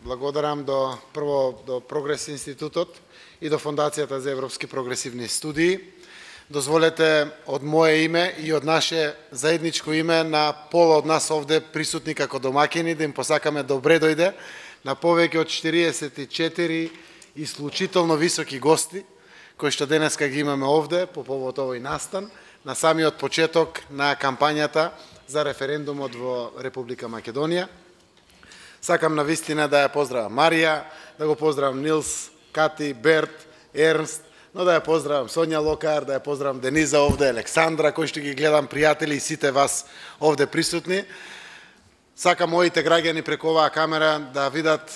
благодарам прво до Прогрес институтот и до Фондацијата за европски прогресивни студии. Дозволете од мое име и од наше заедничко име на пола од нас овде присутни како домакини да им посакаме добре дојде на повеќе од 44 исклучително високи гости кои што денеска ги имаме овде по повод овој настан на самиот почеток на кампањата за референдумот во Република Македонија. Сакам на вистина да ја поздравам Марија, да го поздравам Нилс, Кати, Берт, Ернст, но да ја поздравам Сонја Локар, да ја поздравам Дениза овде, Александра, кои што ги гледам, пријатели и сите вас овде присутни. Сакам моите граѓани преку оваа камера да видат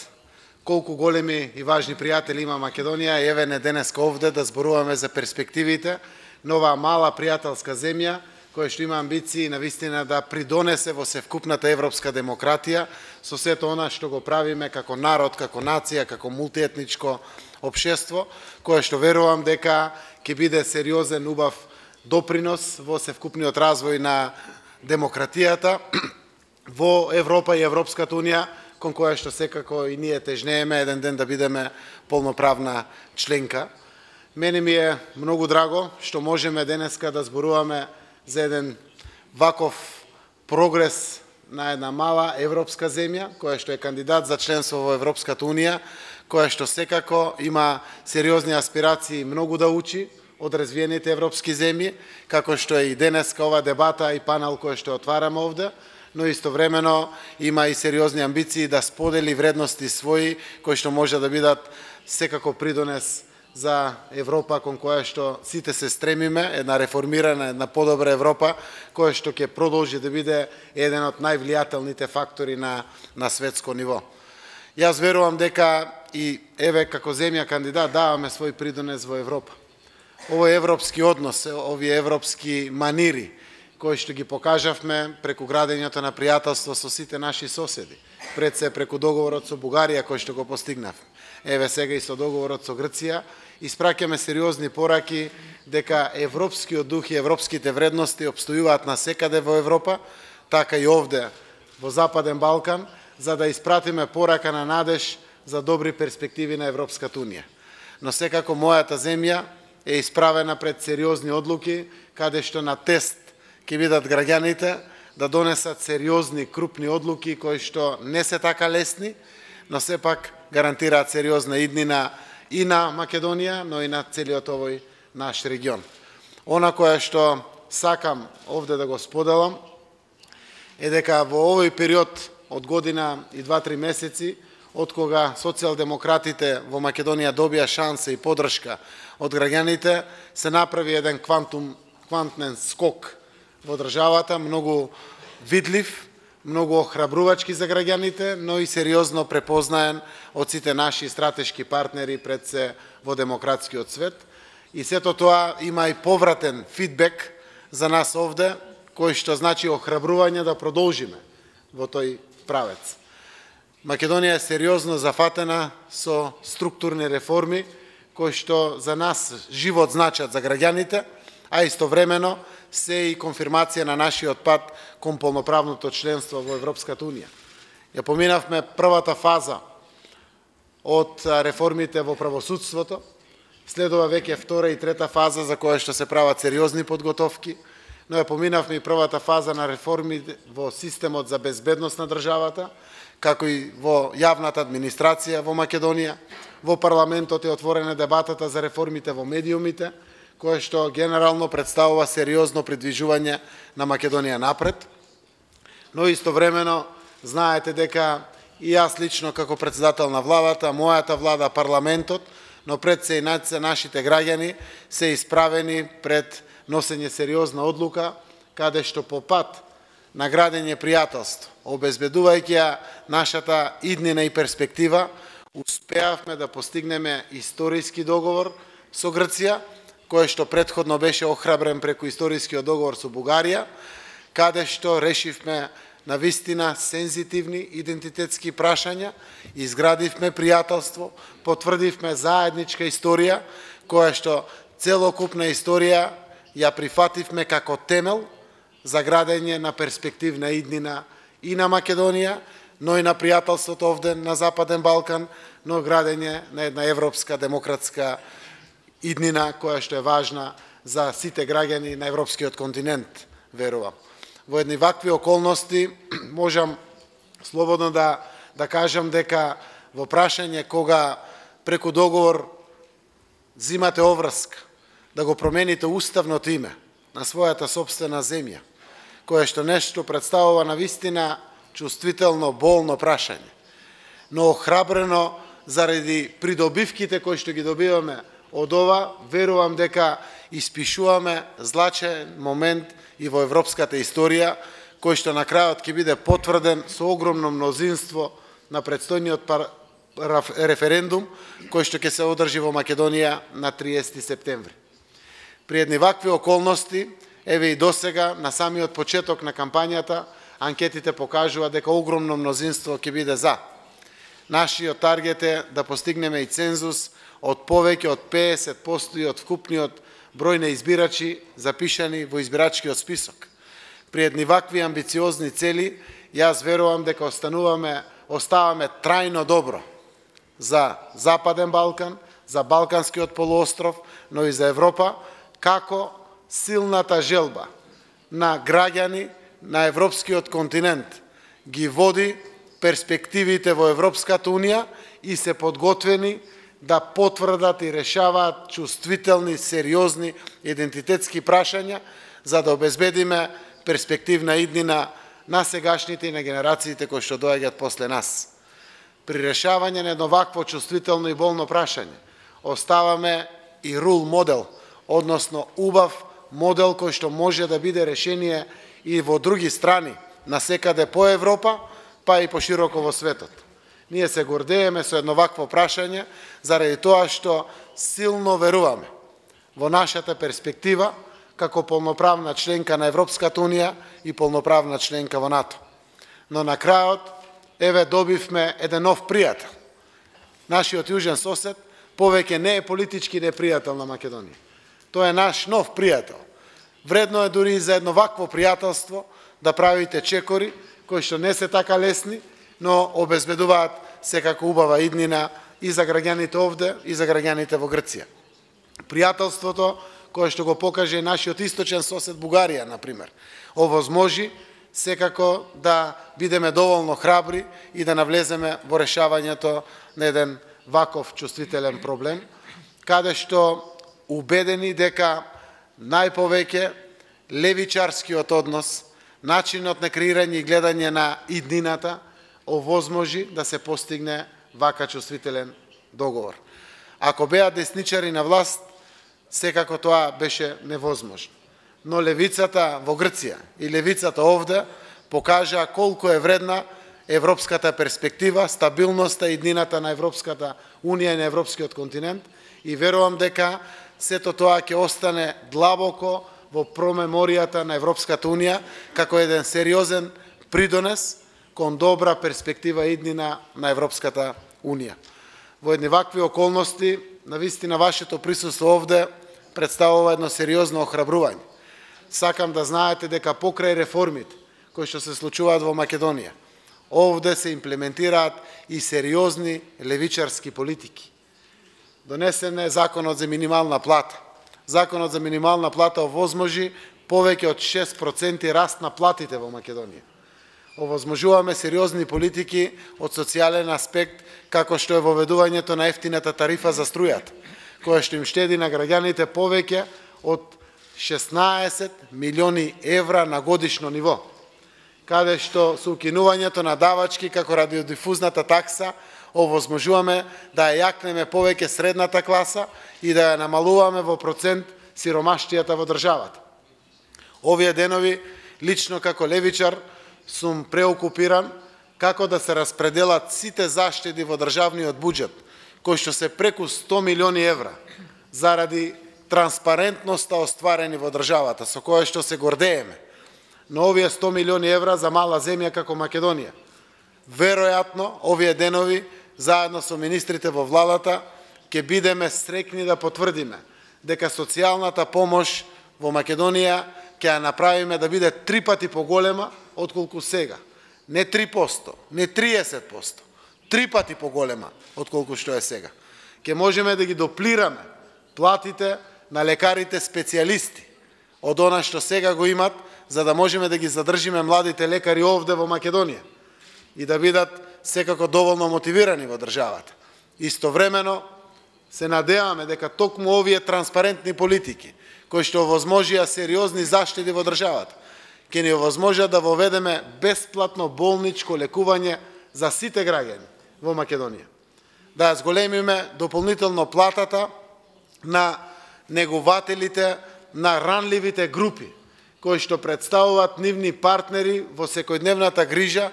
колку големи и важни пријатели има Македонија. Еве не денеска овде да зборуваме за перспективите на оваа мала пријателска земја, која што има амбиции навистина да придонесе во севкупната европска демократија со сето она што го правиме како народ, како нација, како мултиетничко општество, кое што верувам дека ќе биде сериозен убав допринос во севкупниот развој на демократијата во Европа и Европската унија, кон која што секако и ние тежнееме еден ден да бидеме полноправна членка. Мене ми е многу драго што можеме денеска да зборуваме за еден ваков прогрес на една мала европска земја, која што е кандидат за членство во Европската унија, која што секако има сериозни аспирации многу да учи од развиените европски земји, како што е и денеска ова дебата и панел кој што отвараме овде, но истовремено има и сериозни амбиции да сподели вредности своји, кои што може да бидат секако придонес за Европа кон која што сите се стремиме, една реформирана, една подобра Европа, која што ќе продолжи да биде еден од највлијателните фактори на светско ниво. Јас верувам дека и еве како земја кандидат даваме свој придонес во Европа. Овој европски однос, овие европски манири, кои што ги покажавме преку градењето на пријателство со сите наши соседи, пред се преку договорот со Бугарија кој што го постигнавме. Еве сега и со договорот со Грција, испраќаме сериозни пораки дека европскиот дух и европските вредности обстојуваат насекаде во Европа, така и овде во Западен Балкан, за да испратиме порака на надеж за добри перспективи на Европската унија. Но секако мојата земја е исправена пред сериозни одлуки, каде што на тест ќе бидат граѓаните да донесат сериозни, крупни одлуки кои што не се така лесни, но сепак гарантираат сериозна иднина и на Македонија, но и на целиот овој наш регион. Она која што сакам овде да го споделам е дека во овој период од година и 2-3 месеци, од кога социјалдемократите во Македонија добија шанса и поддршка од граѓаните, се направи еден квантен скок во државата, многу видлив, многу охрабрувачки за граѓаните, но и сериозно препознаен од сите наши стратешки партнери пред се во демократскиот свет. И сето тоа има и повратен фидбек за нас овде, кој што значи охрабрување да продолжиме во тој правец. Македонија е сериозно зафатена со структурни реформи, кои што за нас живот значат за граѓаните, а истовремено се и конфирмација на нашиот пат кон полноправното членство во Европската унија. Ја поминавме првата фаза од реформите во правосудството, следува веќе втора и трета фаза за која што се прават сериозни подготовки, но ја поминавме и првата фаза на реформи во системот за безбедност на државата, како и во јавната администрација во Македонија. Во парламентот е отворена дебатата за реформите во медиумите, кое што генерално представува сериозно придвижување на Македонија напред. Но истовремено знаете дека и јас лично како председател на владата, мојата влада, парламентот, но пред се и нашите граѓани се исправени пред носење сериозна одлука, каде што по пат на градење пријателство, обезбедувајќи ја нашата иднина и перспектива, успеавме да постигнеме историски договор со Грција, кој што претходно беше охрабрен преку историскиот договор со Бугарија, каде што решивме на вистина сензитивни идентитетски прашања, изградивме пријателство, потврдивме заедничка историја, која што целокупна историја ја прифативме како темел за градење на перспективна иднина и на Македонија, но и на пријателството овде на Западен Балкан, но градење на една европска демократска иднина која што е важна за сите граѓани на европскиот континент, верувам. Во едни вакви околности можам слободно да кажам дека во прашање кога преку договор зимате обврска да го промените уставното име на својата сопствена земја, кое што нешто представува на вистина чувствително, болно прашање, но охрабрено заради придобивките кои што ги добиваме од ова, верувам дека испишуваме злачен момент и во европската историја, кој што на крајот ќе биде потврден со огромно мнозинство на предстојниот референдум, кој што ќе се одржи во Македонија на 30 септември. При едни вакви околности, еве и досега, на самиот почеток на кампањата, анкетите покажува дека огромно мнозинство ќе биде за. Нашиот таргет е да постигнеме и цензус од повеќе од 50% и од вкупниот број на избирачи запишани во избирачкиот список. При едни вакви амбициозни цели, јас верувам дека оставаме трајно добро за Западен Балкан, за Балканскиот полуостров, но и за Европа, како силната желба на граѓани на европскиот континент ги води перспективите во Европската Унија и се подготвени да потврдат и решаваат чувствителни, сериозни идентитетски прашања за да обезбедиме перспективна иднина на сегашните и на генерациите кои што доаѓаат после нас. При решавање на едно вакво чувствително и болно прашање оставаме и рул модел, односно убав модел кој што може да биде решение и во други страни, насекаде по Европа, па и пошироко во светот. Ние се гордееме со едно вакво прашање, заради тоа што силно веруваме во нашата перспектива како полноправна членка на Европската Унија и полноправна членка во НАТО. Но на крајот, еве добивме еден нов пријател. Нашиот јужен сосед повеќе не е политички непријател на Македонија. Тој е наш нов пријател. Вредно е дури и за едно вакво пријателство да правите чекори, кои што не се така лесни, но обезбедуваат секако убава иднина и за граѓаните овде, и за граѓаните во Грција. Пријателството, кое што го покаже нашиот источен сосед Бугарија, например, овозможи секако да бидеме доволно храбри и да навлеземе во решавањето на еден ваков чувствителен проблем, каде што убедени дека најповеќе левичарскиот однос, начинот на креирање и гледање на иднината овозможи да се постигне вака чувствителен договор. Ако беа десничари на власт, секако тоа беше невозможно. Но левицата во Грција и левицата овде покажаа колку е вредна европската перспектива, стабилноста и иднината на Европската Унија и на европскиот континент и верувам дека сето тоа ќе остане длабоко во промеморијата на Европската Унија како еден сериозен придонес кон добра перспектива иднина на Европската Унија. Во едни вакви околности, навистина вашето присуство овде представува едно сериозно охрабрување. Сакам да знаете дека покрај реформите кои што се случуваат во Македонија, овде се имплементираат и сериозни левичарски политики. Донесен е законот за минимална плата. Законот за минимална плата овозможи повеќе од 6% раст на платите во Македонија. Овозможуваме сериозни политики од социјален аспект, како што е воведувањето на ефтината тарифа за струјата, која што им штеди на граѓаните повеќе од 16 милиони евра на годишно ниво, каде што со укинувањето на давачки како радиодифузната такса овозможуваме да ја јакнеме повеќе средната класа и да ја намалуваме во процент сиромаштијата во државата. Овие денови, лично како левичар, сум преокупиран како да се распределат сите заштеди во државниот буџет, кои што се преку 100 милиони евра, заради транспарентноста остварени во државата, со која што се гордееме. Но овие 100 милиони евра за мала земја како Македонија, веројатно, овие денови, заедно со министрите во владата, ќе бидеме срекни да потврдиме дека социјалната помош во Македонија ќе ја направиме да биде 3 пати поголема отколку сега. не 3%, не 30%, 3 пати поголема отколку што е сега. Ке можеме да ги доплираме платите на лекарите специјалисти од она што сега го имат, за да можеме да ги задржиме младите лекари овде во Македонија и да бидат секако доволно мотивирани во државата. Истовремено се надеваме дека токму овие транспарентни политики, кои што овозможија сериозни заштеди во државата, ќе ни овозможат да воведеме бесплатно болничко лекување за сите граѓани во Македонија. Да ја зголемиме дополнително платата на негователите на ранливите групи, кои што представуваат нивни партнери во секојдневната грижа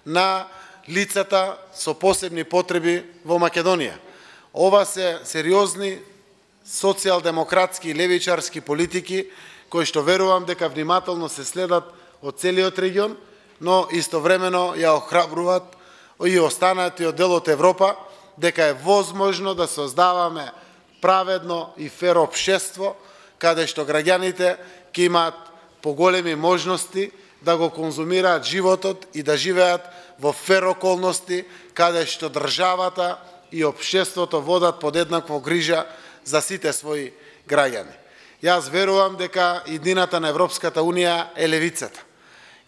на лицата со посебни потреби во Македонија. Ова се сериозни социјалдемократски и левичарски политики, кои што верувам дека внимателно се следат од целиот регион, но истовремено ја охрабруваат и останатиот дел од Европа, дека е возможно да создаваме праведно и фер општество, каде што граѓаните ќе имаат поголеми можности да го конзумираат животот и да живеат во фер околности, каде што државата и општеството водат подеднакво грижа за сите своји граѓани. Јас верувам дека иднината на Европската Унија е левицата.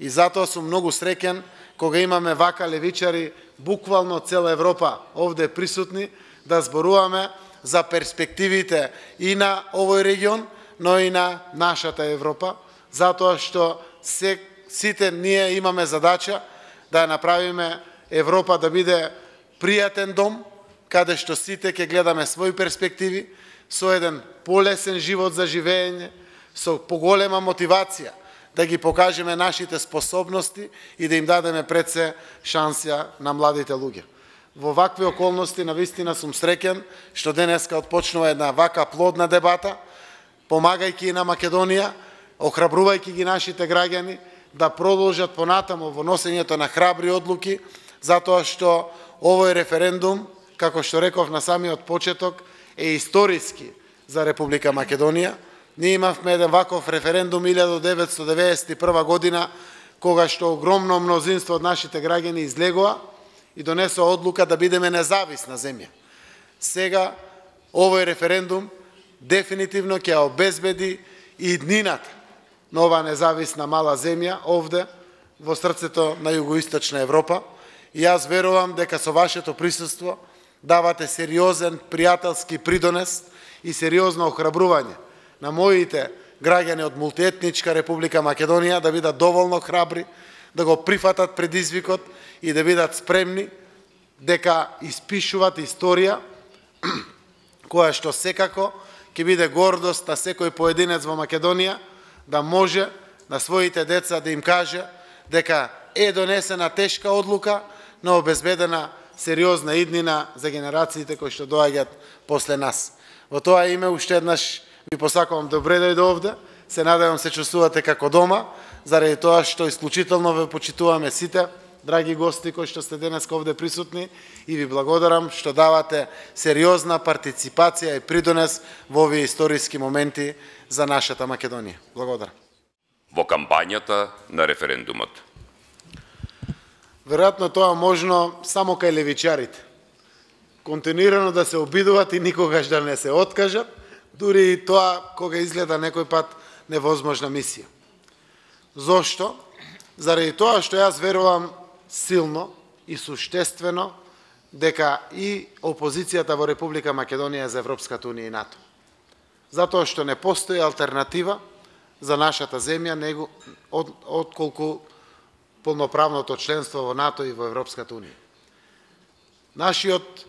И затоа сум многу среќен кога имаме вака левичари, буквално цела Европа овде присутни, да зборуваме за перспективите и на овој регион, но и на нашата Европа, затоа што сите ние имаме задача да ја направиме Европа да биде пријатен дом, каде што сите ќе гледаме своји перспективи, со еден полесен живот за живење, со поголема мотивација да ги покажеме нашите способности и да им дадеме пред се шансија на младите луѓе. Во вакви околности навистина сум среќен што денеска отпочнува една вака плодна дебата, помагајќи на Македонија, охрабрувајќи ги нашите граѓани да продолжат понатамо во носењето на храбри одлуки, затоа што овој референдум, како што реков на самиот почеток, е историски за Република Македонија. Ние имавме еден ваков референдум 1991 година, кога што огромно мнозинство од нашите граѓани излегоа и донесоа одлука да бидеме независна земја. Сега овој референдум дефинитивно ќе обезбеди и иднината на оваа независна мала земја овде во срцето на југоисточна Европа. И јас верувам дека со вашето присуство давате сериозен пријателски придонес и сериозно охрабрување на моите граѓани од мултиетничка Република Македонија да бидат доволно храбри, да го прифатат предизвикот и да бидат спремни дека испишуваат историја која што секако ќе биде гордост на секој поединец во Македонија, да може на своите деца да им каже дека е донесена тешка одлука, но обезбедена сериозна иднина за генерациите кои што доаѓаат после нас. Во тоа име уште еднаш ви посакувам добре дојде овде. Се надевам се чувствувате како дома, заради тоа што исклучително ве почитуваме сите, драги гости кои што сте денес овде присутни, и ви благодарам што давате сериозна партиципација и придонес во овие историски моменти за нашата Македонија. Благодарам. Во кампањата на референдумот. Веројатно тоа можно само кај левичарите. Континуирано да се обидуваат и никогаш да не се откажат, дури и тоа кога изгледа некој пат невозможна мисија. Зошто? Заради тоа што јас верувам силно и суштествено дека и опозицијата во Република Македонија е за Европската Унија и НАТО. Затоа што не постои алтернатива за нашата земја отколку полноправното членство во НАТО и во Европската Унија. Нашиот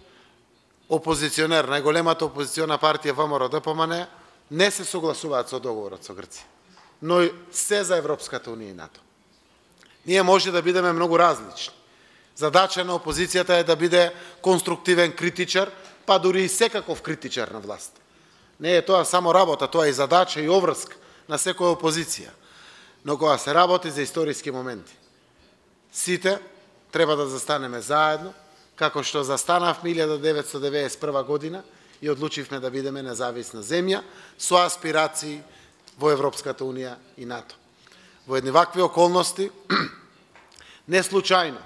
опозиционер, најголемата опозициона партија ВМРО-ДПМН не се согласуваат со договорот со Грција, но и се за Европската Унија и НАТО. Ние може да бидеме многу различни. Задача на опозицијата е да биде конструктивен критичар, па дури и секаков критичар на власт. Не е тоа само работа, тоа е и задача и обврска на секоја опозиција. Но кога се работи за историски моменти, сите треба да застанеме заедно, како што застанавме 1991 година и одлучивме да бидеме независна земја со аспирации во Европската Унија и НАТО. Во едни вакви околности Не случајно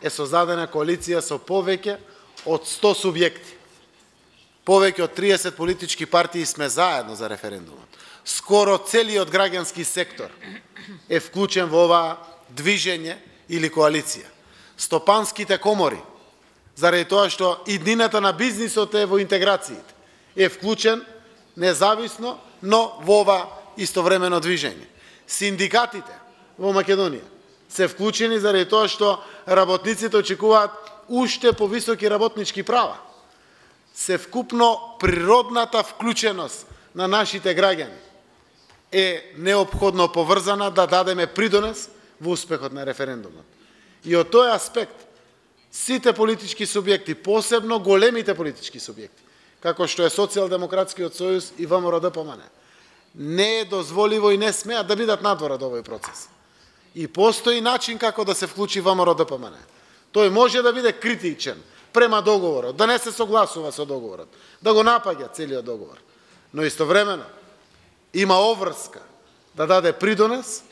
е создадена коалиција со повеќе од 100 субјекти. Повеќе од 30 политички партии сме заедно за референдумот. Скоро целиот граѓански сектор е вклучен во ова движење или коалиција. Стопанските комори, заради тоа што иднината на бизнисот е во интеграциите, е вклучен независно, но во ова истовремено движење. Синдикатите во Македонија се вклучени заради тоа што работниците очекуваат уште повисоки работнички права. Севкупно природната вклученост на нашите граѓани е неопходно поврзана да дадеме придонес во успехот на референдумот. И од тој аспект, сите политички субјекти, посебно големите политички субјекти, како што е Социјалдемократскиот сојуз и ВМРО-ДПМН, не е дозволиво и не смеат да бидат надвор од овој процес. И постои начин како да се вклучи ВМРО-ДПМН. Тој може да биде критичен према договорот, да не се согласува со договорот, да го напаѓа целиот договор. Но истовремено има обврска да даде придонес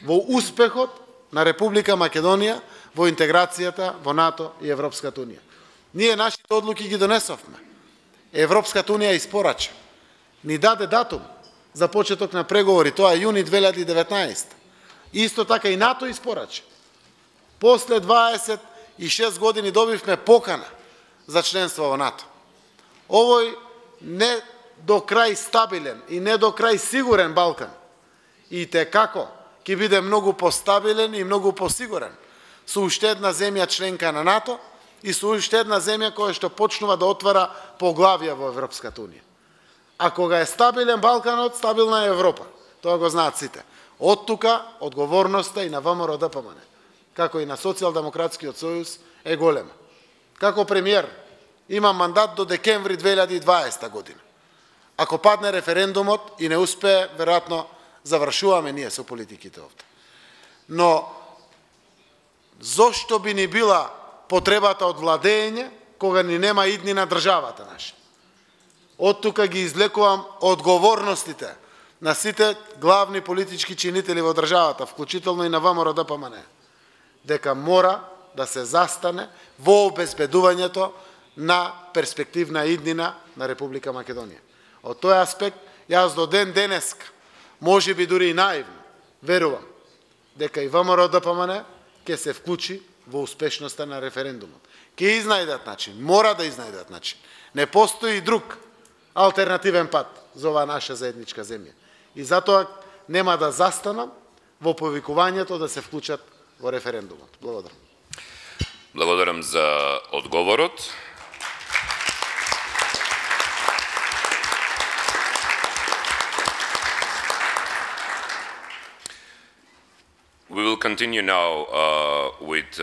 во успехот на Република Македонија во интеграцијата во НАТО и Европската Унија. Ние нашите одлуки ги донесовме. Европската Унија испорача. Ни даде датум за почеток на преговори, тоа е јуни 2019. Исто така и НАТО испорача. После 26 години добивме покана за членство во НАТО. Овој не до крај стабилен и не до крај сигурен Балкан и како ќе биде многу постабилен и многу посигурен со уште една земја членка на НАТО и со уште една земја која што почнува да отвара поглавја во Европската Унија. А кога е стабилен Балканот, стабилна е Европа. Тоа го знаат сите. Од тука одговорноста и на ВМРО-ДПМН, како и на Социјалдемократскиот сојуз, е голема. Како премиер имам мандат до декември 2020 година. Ако падне референдумот и не успее, веројатно завршуваме ние со политиките овде. Но зошто би ни била потребата од владење кога ни нема иднина државата наша? Од тука ги излекувам одговорностите на сите главни политички чинители во државата, вклучително и на ВМРО-ДПМН, дека мора да се застане во обезбедувањето на перспективна иднина на Република Македонија. Од тој аспект, јас до ден денеска, може би дури и наивно, верувам дека и ВМРО-ДПМН ќе се вклучи во успешноста на референдумот. Ќе изнајдат начин, мора да изнајдат начин. Не постои друг алтернативен пат за оваа наша заедничка земја. И затоа нема да застанам во повикувањето да се вклучат во референдумот. Благодарам. Благодарам за одговорот. We will continue now with